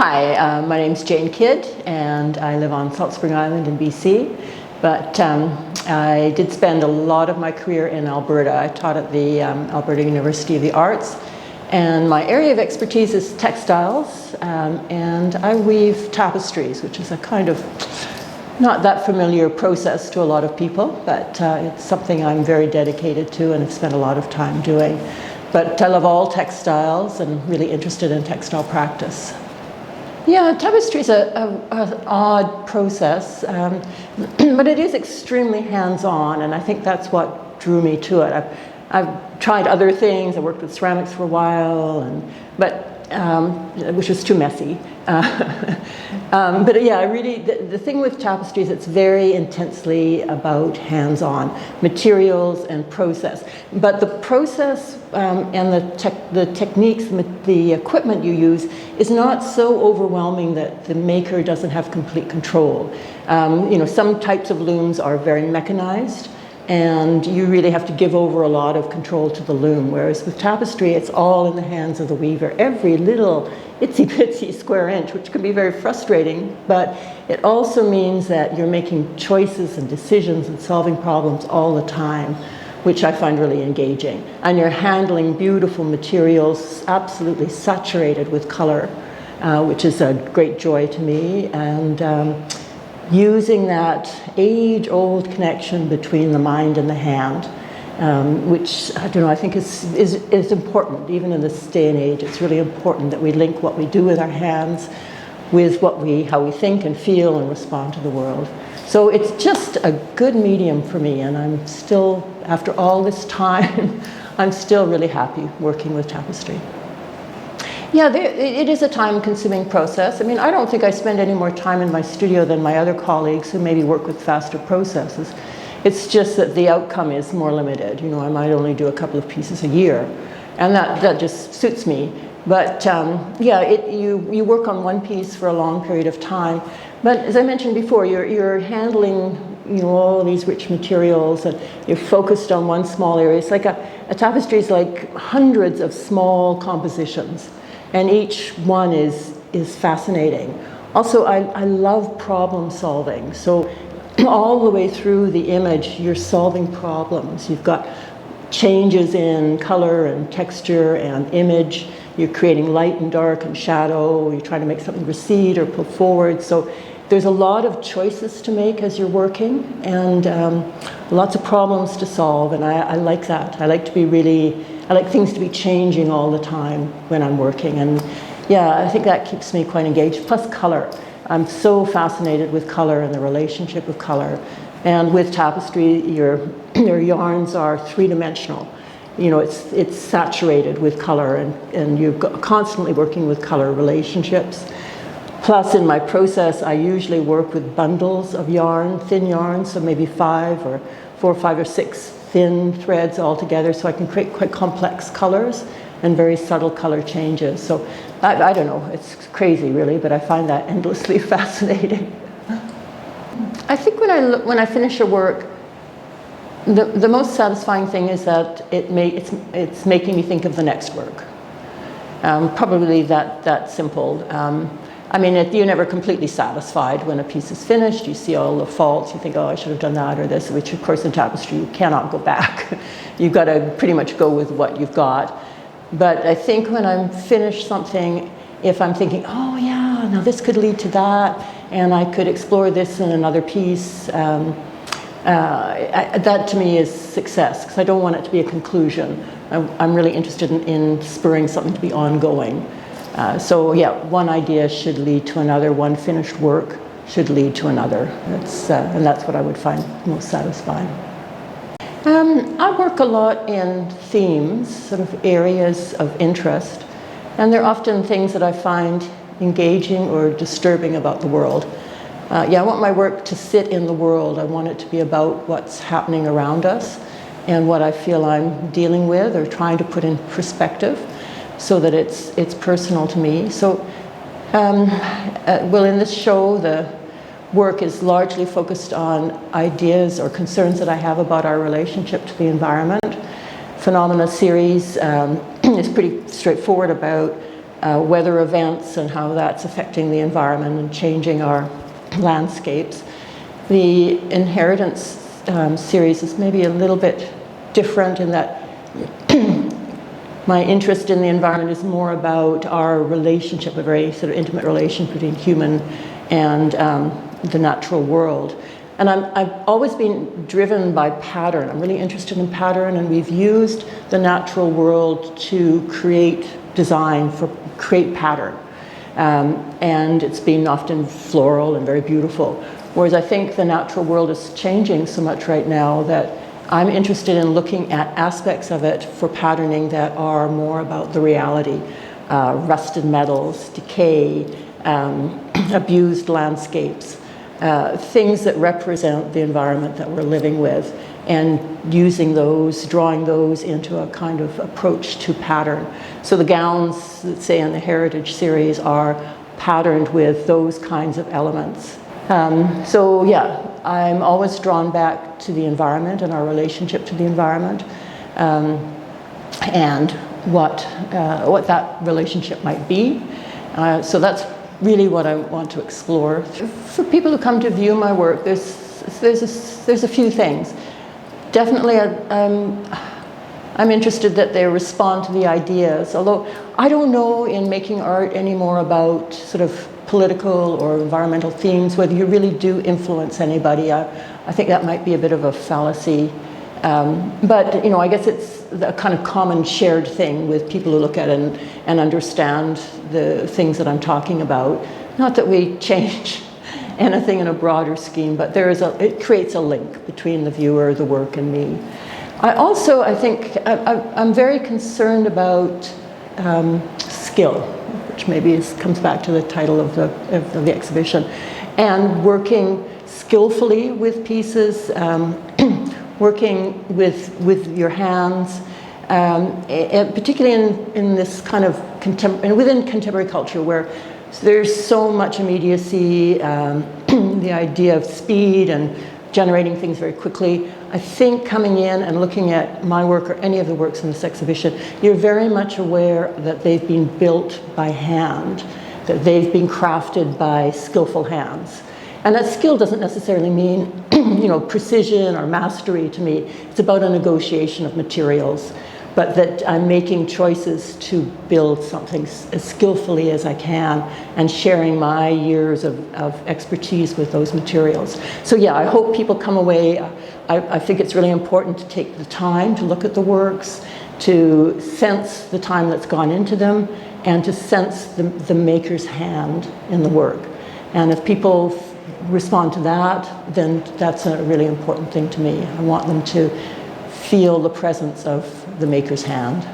Hi, my name's Jane Kidd, and I live on Salt Spring Island in BC. But I did spend a lot of my career in Alberta. I taught at the Alberta University of the Arts, and my area of expertise is textiles, and I weave tapestries, which is a kind of not that familiar process to a lot of people, but it's something I'm very dedicated to and have spent a lot of time doing. But I love all textiles and really interested in textile practice. Yeah, tapestry is an odd process, but it is extremely hands-on, and I think that's what drew me to it. I've tried other things. I worked with ceramics for a while, which was too messy. But yeah, really, the thing with tapestry is it's very intensely about hands-on materials and process. But the process and the techniques, the equipment you use is not so overwhelming that the maker doesn't have complete control. Some types of looms are very mechanized, and you really have to give over a lot of control to the loom. Whereas with tapestry, it's all in the hands of the weaver. Every little itsy-bitsy square inch, which can be very frustrating, but it also means that you're making choices and decisions and solving problems all the time, which I find really engaging. And you're handling beautiful materials, absolutely saturated with color, which is a great joy to me. And using that age-old connection between the mind and the hand, which I think is important. Even in this day and age, it's really important that we link what we do with our hands with how we think and feel and respond to the world. So it's just a good medium for me, and I'm still, after all this time, I'm still really happy working with tapestry. Yeah, it is a time-consuming process. I mean, I don't think I spend any more time in my studio than my other colleagues who maybe work with faster processes. It's just that the outcome is more limited. I might only do a couple of pieces a year, and that just suits me. But you work on one piece for a long period of time. But as I mentioned before, you're handling all these rich materials, and you're focused on one small area. It's like a tapestry is like hundreds of small compositions, and each one is fascinating. Also, I love problem solving. So all the way through the image, you're solving problems. You've got changes in color and texture and image. You're creating light and dark and shadow. You're trying to make something recede or pull forward. So there's a lot of choices to make as you're working, and lots of problems to solve, and I like that. I like things to be changing all the time when I'm working, and yeah, I think that keeps me quite engaged. Plus color. I'm so fascinated with color and the relationship of color. And with tapestry, your yarns are three-dimensional. It's saturated with color, and you're constantly working with color relationships. Plus, in my process, I usually work with bundles of yarn, thin yarn, so maybe 4 or 5 or 6 thin threads all together, so I can create quite complex colors and very subtle color changes. So I don't know, it's crazy really, but I find that endlessly fascinating. I think when I finish a work, the most satisfying thing is that it's making me think of the next work. Probably that simple. You're never completely satisfied when a piece is finished. You see all the faults. You think, oh, I should have done that or this, which of course in tapestry you cannot go back. You've got to pretty much go with what you've got. But I think when I'm finished something, if I'm thinking, oh yeah, now this could lead to that, and I could explore this in another piece, that to me is success, because I don't want it to be a conclusion. I'm really interested in spurring something to be ongoing. So yeah, one idea should lead to another, one finished work should lead to another. And that's what I would find most satisfying. I work a lot in themes, sort of areas of interest, and they're often things that I find engaging or disturbing about the world. I want my work to sit in the world. I want it to be about what's happening around us and what I feel I'm dealing with or trying to put in perspective, so that it's personal to me. So, in this show, the work is largely focused on ideas or concerns that I have about our relationship to the environment. Phenomena series is pretty straightforward about weather events and how that's affecting the environment and changing our landscapes. The Inheritance series is maybe a little bit different in that my interest in the environment is more about our relationship, a very sort of intimate relationship between human and the natural world. And I've always been driven by pattern. I'm really interested in pattern, and we've used the natural world to create design, create pattern. And it's been often floral and very beautiful. Whereas I think the natural world is changing so much right now that I'm interested in looking at aspects of it for patterning that are more about the reality. Rusted metals, decay, abused landscapes, things that represent the environment that we're living with, and using those, drawing those into a kind of approach to pattern. So the gowns, let's say in the Heritage series, are patterned with those kinds of elements. So yeah, I'm always drawn back to the environment and our relationship to the environment, and what that relationship might be. So that's really what I want to explore. For people who come to view my work, there's a few things. Definitely, I'm interested that they respond to the ideas, although I don't know in making art anymore about sort of political or environmental themes, whether you really do influence anybody. I think that might be a bit of a fallacy. But I guess it's a kind of common shared thing with people who look at it and understand the things that I'm talking about. Not that we change anything in a broader scheme, but it creates a link between the viewer, the work, and me. I think I'm very concerned about skill, which maybe comes back to the title of the exhibition, and working skillfully with pieces, working with your hands, and particularly in this kind of within contemporary culture where there's so much immediacy, the idea of speed and generating things very quickly. I think coming in and looking at my work or any of the works in this exhibition, you're very much aware that they've been built by hand, that they've been crafted by skillful hands. And that skill doesn't necessarily mean precision or mastery to me. It's about a negotiation of materials, but that I'm making choices to build something as skillfully as I can and sharing my years of expertise with those materials. So yeah, I hope people come away. I think it's really important to take the time to look at the works, to sense the time that's gone into them, and to sense the maker's hand in the work. And if people respond to that, then that's a really important thing to me. I want them to feel the presence of the maker's hand.